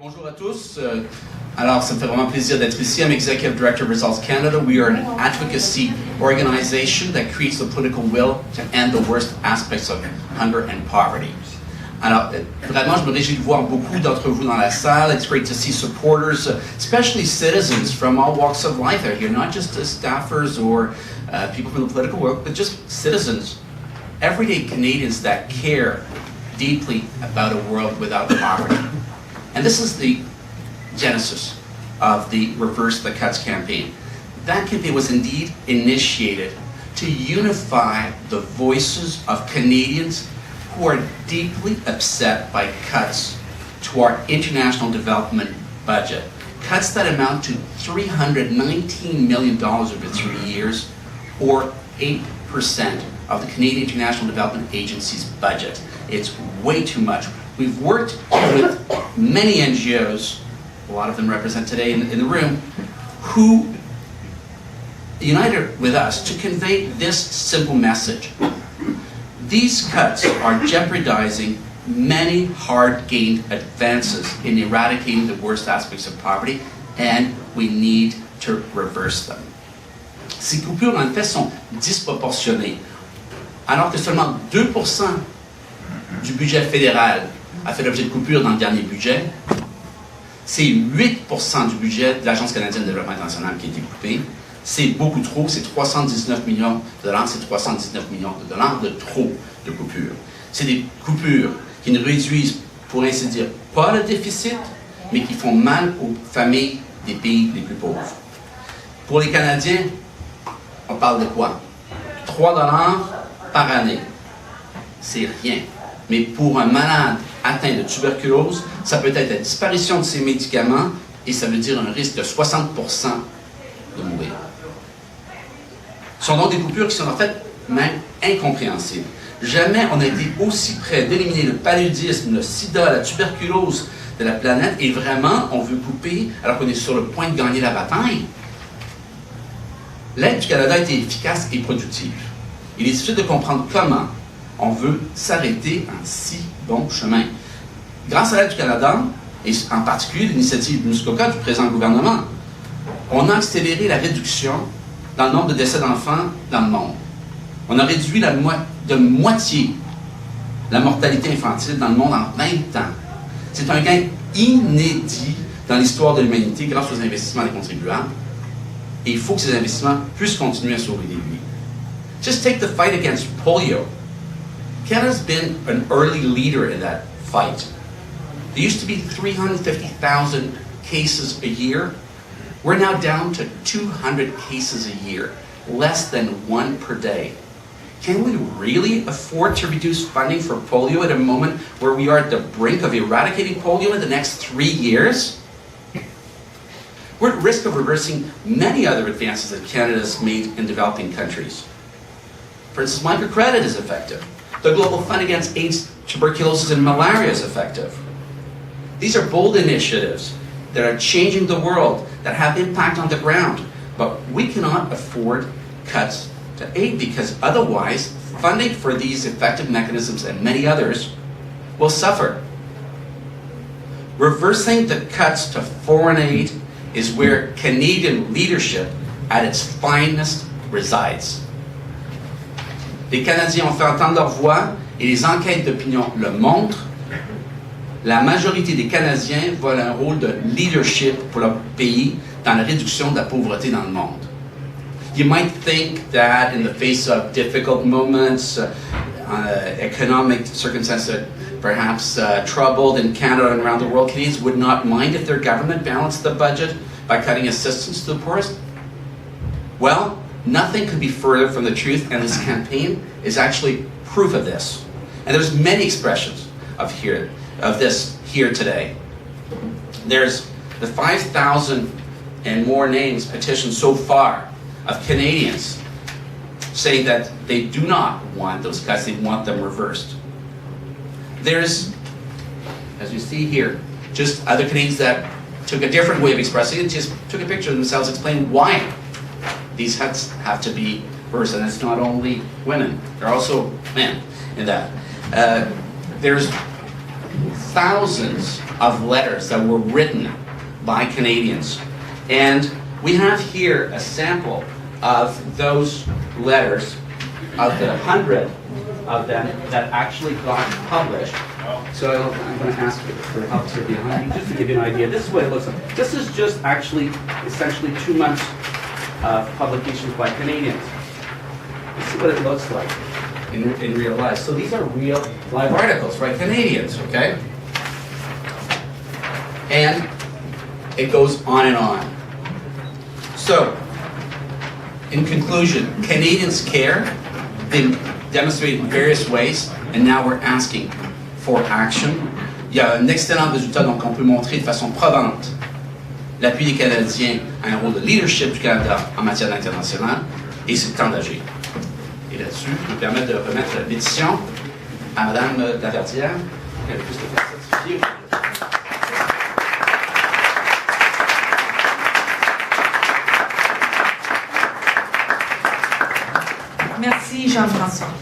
Bonjour à tous. Alors, ça me fait vraiment plaisir d'être ici. I'm Executive Director of Results Canada. We are an advocacy organization that creates the political will to end the worst aspects of hunger and poverty. Alors, vraiment, je me réjouis de voir beaucoup d'entre vous dans la salle. It's great to see supporters, especially citizens from all walks of life out here, not just staffers or people from the political world, but just citizens, everyday Canadians that care deeply about a world without poverty. And this is the genesis of the Reverse the Cuts campaign. That campaign was indeed initiated to unify the voices of Canadians who are deeply upset by cuts to our international development budget. Cuts that amount to $319 million over 3 years, or 8% of the Canadian International Development Agency's budget. It's way too much. We've worked with many NGOs, a lot of them represent today in the room, who united with us to convey this simple message. These cuts are jeopardizing many hard-gained advances in eradicating the worst aspects of poverty, and we need to reverse them. Ces coupures, en fait, sont disproportionnées. Alors que seulement 2% du budget fédéral a fait l'objet de coupures dans le dernier budget, c'est 8% du budget de l'Agence canadienne de développement international qui a été coupé. C'est beaucoup trop, c'est 319 millions de dollars, c'est 319 millions de dollars de trop de coupures. C'est des coupures qui ne réduisent, pour ainsi dire, pas le déficit, mais qui font mal aux familles des pays les plus pauvres. Pour les Canadiens, on parle de quoi? 3 dollars par année. C'est rien. Mais pour un malade atteint de tuberculose, ça peut être la disparition de ses médicaments et ça veut dire un risque de 60% de mourir. Ce sont donc des coupures qui sont en fait même incompréhensibles. Jamais on a été aussi près d'éliminer le paludisme, le sida, la tuberculose de la planète, et vraiment on veut couper alors qu'on est sur le point de gagner la bataille. L'aide du Canada a été efficace et productive. Il est difficile de comprendre comment on veut s'arrêter en si bon chemin. Grâce à l'aide du Canada, et en particulier l'initiative Muskoka du présent gouvernement, on a accéléré la réduction dans le nombre de décès d'enfants dans le monde. On a réduit de moitié la mortalité infantile dans le monde en 20 ans. C'est un gain inédit dans l'histoire de l'humanité grâce aux investissements des contribuables. Et il faut que ces investissements puissent continuer à sauver des vies. Just take the fight against polio. Canada's been an early leader in that fight. There used to be 350,000 cases a year. We're now down to 200 cases a year, less than 1 per day. Can we really afford to reduce funding for polio at a moment where we are at the brink of eradicating polio in the next 3 years? We're at risk of reversing many other advances that Canada has made in developing countries. For instance, microcredit is effective. The Global Fund Against AIDS, Tuberculosis, and Malaria is effective. These are bold initiatives that are changing the world, that have impact on the ground. But we cannot afford cuts to aid because otherwise funding for these effective mechanisms and many others will suffer. Reversing the cuts to foreign aid is where Canadian leadership at its finest resides. Les Canadiens ont fait entendre leur voix et les enquêtes d'opinion le montrent. La majorité des Canadiens voient un rôle de leadership pour leur pays dans la réduction de la pauvreté dans le monde. You might think that in the face of difficult moments, economic circumstances perhaps troubled in Canada and around the world, Canadians would not mind if their government balanced the budget by cutting assistance to the poorest. Well, nothing could be further from the truth, and this campaign is actually proof of this. And there's many expressions of this here today. There's the 5,000 and more names petitioned so far of Canadians saying that they do not want those cuts, they want them reversed. There's, as you see here, just other Canadians that took a different way of expressing it, just took a picture of themselves, explaining why these cuts have to be reversed. And it's not only women, there are also men in that. There's thousands of letters that were written by Canadians. And we have here a sample of those letters, of the 100 of them that actually got published. So I'm going to ask you for help here behind me, just to give you an idea. This is what it looks like. This is just actually, essentially 2 months of publications by Canadians. This is what it looks like in real life. So these are real live articles, right? Canadians, okay? And it goes on and on. So, in conclusion, Canadians care. They demonstrate in various ways, and now we're asking for action. Il y a un excellent résultat, donc on peut montrer de façon probante l'appui des Canadiens à un rôle de leadership du Canada en matière internationale, et c'est le temps d'agir. Et là-dessus, je me permets de remettre la pétition à Mme Laverdière, pour qu'elle puisse le faire certifier. Merci Jean-François.